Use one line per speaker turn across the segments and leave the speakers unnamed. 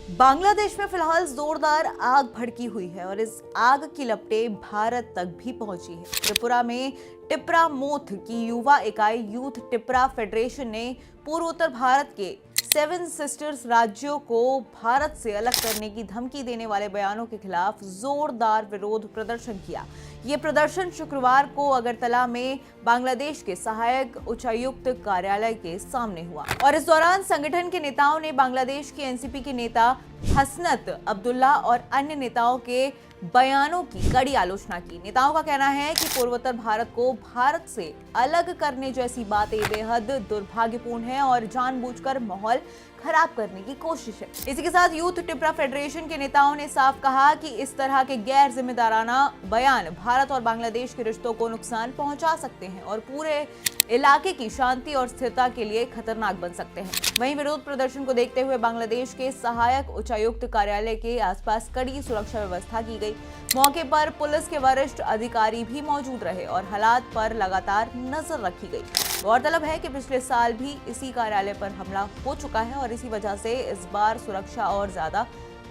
बांग्लादेश में फिलहाल जोरदार आग भड़की हुई है और इस आग की लपटें भारत तक भी पहुंची है। त्रिपुरा में टिपरा मोथ की युवा इकाई यूथ टिपरा फेडरेशन ने पूर्वोत्तर भारत के 7 सिस्टर्स राज्यों को भारत से अलग करने की धमकी देने वाले बयानों के खिलाफ जोरदार विरोध प्रदर्शन किया। ये प्रदर्शन शुक्रवार को अगरतला में बांग्लादेश के सहायक उच्चायुक्त कार्यालय के सामने हुआ और इस दौरान संगठन के नेताओं ने बांग्लादेश की एनसीपी के नेता हसनत अब्दुल्ला और अन्य नेताओं के बयानों की कड़ी आलोचना की। नेताओं का कहना है कि पूर्वोत्तर भारत को भारत से अलग करने जैसी बातें बेहद दुर्भाग्यपूर्ण है और जानबूझकर माहौल खराब करने की कोशिश है। इसी के साथ यूथ टिपरा फेडरेशन के नेताओं ने साफ कहा कि इस तरह के गैर जिम्मेदाराना बयान भारत और बांग्लादेश के रिश्तों को नुकसान पहुंचा सकते हैं और पूरे इलाके की शांति और स्थिरता के लिए खतरनाक बन सकते हैं। वहीं विरोध प्रदर्शन को देखते हुए बांग्लादेश के सहायक उच्चायुक्त कार्यालय के आसपास कड़ी सुरक्षा व्यवस्था की गई। मौके पर पुलिस के वरिष्ठ अधिकारी भी मौजूद रहे और हालात पर लगातार नजर रखी गई। गौरतलब है कि पिछले साल भी इसी कार्यालय पर हमला हो चुका है और इसी वजह से इस बार सुरक्षा और ज्यादा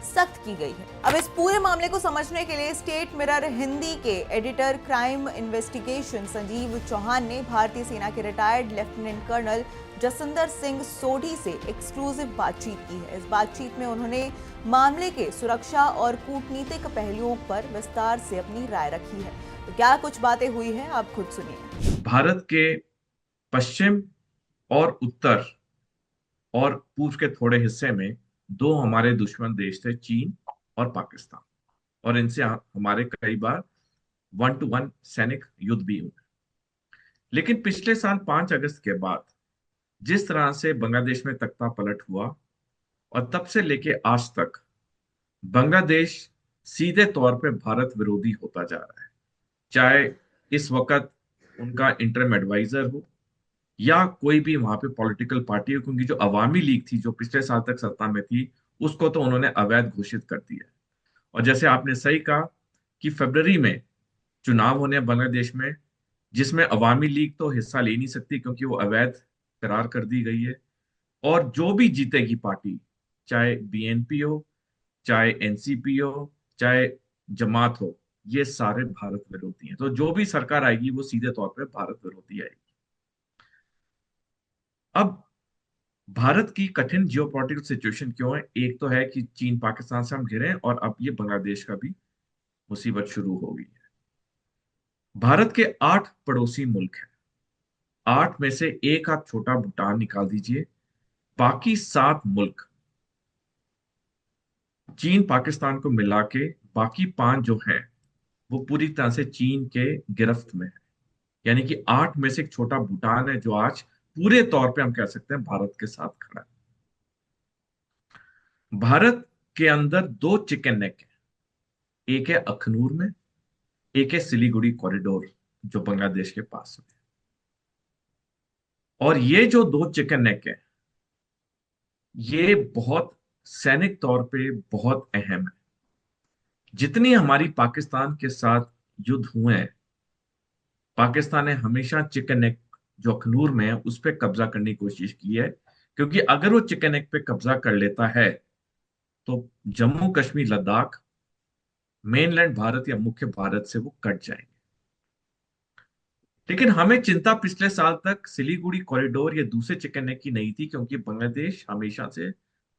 सख्त की गई है। अब इस पूरे मामले को समझने के लिए स्टेट मिरर हिंदी के editor crime investigation Sanjeev Chauhan ने भारतीय सेना के retired lieutenant colonel Jaswinder Singh Sodhi से एक्सक्लूसिव बातचीत की है। इस बातचीत में उन्होंने मामले के सुरक्षा और कूटनीतिक पहलुओं पर विस्तार से अपनी राय रखी है। तो क्या कुछ बातें हुई हैं, आप खुद सुनिए।
भारत के पश्चिम और उत्तर और पूर्व के थोड़े हिस्से में दो हमारे दुश्मन देश थे, चीन और पाकिस्तान, और इनसे हमारे कई बार 1-to-1 सैनिक युद्ध भी हुए। लेकिन पिछले साल 5 अगस्त के बाद जिस तरह से बांग्लादेश में तख्ता पलट हुआ और तब से लेके आज तक बांग्लादेश सीधे तौर पे भारत विरोधी होता जा रहा है। चाहे इस वक्त उनका इंटरिम एडवाइजर हो या कोई भी वहां पे पॉलिटिकल पार्टी हो, क्योंकि जो अवामी लीग थी जो पिछले साल तक सत्ता में थी उसको तो उन्होंने अवैध घोषित कर दिया। और जैसे आपने सही कहा कि फरवरी में चुनाव होने बांग्लादेश में, जिसमें अवामी लीग तो हिस्सा ले नहीं सकती क्योंकि वो अवैध करार कर दी गई है। और जो भी जीतेगी पार्टी, चाहे बीएनपी हो, चाहे एनसीपी हो, चाहे जमात हो, ये सारे भारत विरोधी हैं। तो जो भी सरकार आएगी वो सीधे तौर पे भारत विरोधी आएगी। अब भारत की कठिन जियोपॉलिटिकल सिचुएशन क्यों है? एक तो है कि चीन पाकिस्तान से हम घिरे हैं और अब ये बांग्लादेश का भी मुसीबत शुरू हो गई है। भारत के 8 पड़ोसी मुल्क हैं। 8 में से एक आध छोटा भूटान निकाल दीजिए, बाकी 7 मुल्क चीन पाकिस्तान को मिला के बाकी 5 जो हैं वो पूरी तरह से चीन के गिरफ्त में है। यानी कि 8 में से एक छोटा भूटान है जो आज पूरे तौर पे हम कह सकते हैं भारत के साथ खड़ा है। भारत के अंदर 2 चिकन नेक है, एक है अखनूर में, एक है सिलीगुड़ी कॉरिडोर जो बांग्लादेश के पास में। और ये जो 2 चिकन नेक है ये बहुत सैनिक तौर पे बहुत अहम है। जितनी हमारी पाकिस्तान के साथ युद्ध हुए हैं, पाकिस्तान ने हमेशा चिकन नेक जो अखनूर में है उस पर कब्जा करने की कोशिश की है, क्योंकि अगर वो चिकन नेक पे कब्जा कर लेता है तो जम्मू कश्मीर लद्दाख मेनलैंड भारत या मुख्य भारत से वो कट जाएंगे। लेकिन हमें चिंता पिछले साल तक सिलीगुड़ी कॉरिडोर या दूसरे चिकन नेक की नहीं थी, क्योंकि बांग्लादेश हमेशा से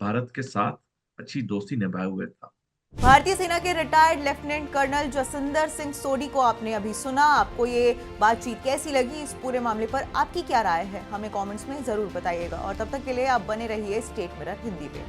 भारत के साथ अच्छी दोस्ती निभाए हुए था।
भारतीय सेना के retired lieutenant colonel Jaswinder Singh Sodhi को आपने अभी सुना। आपको ये बातचीत कैसी लगी? इस पूरे मामले पर आपकी क्या राय है? हमें कमेंट्स में जरूर बताइएगा और तब तक के लिए आप बने रहिए स्टेट मिरर हिंदी पे।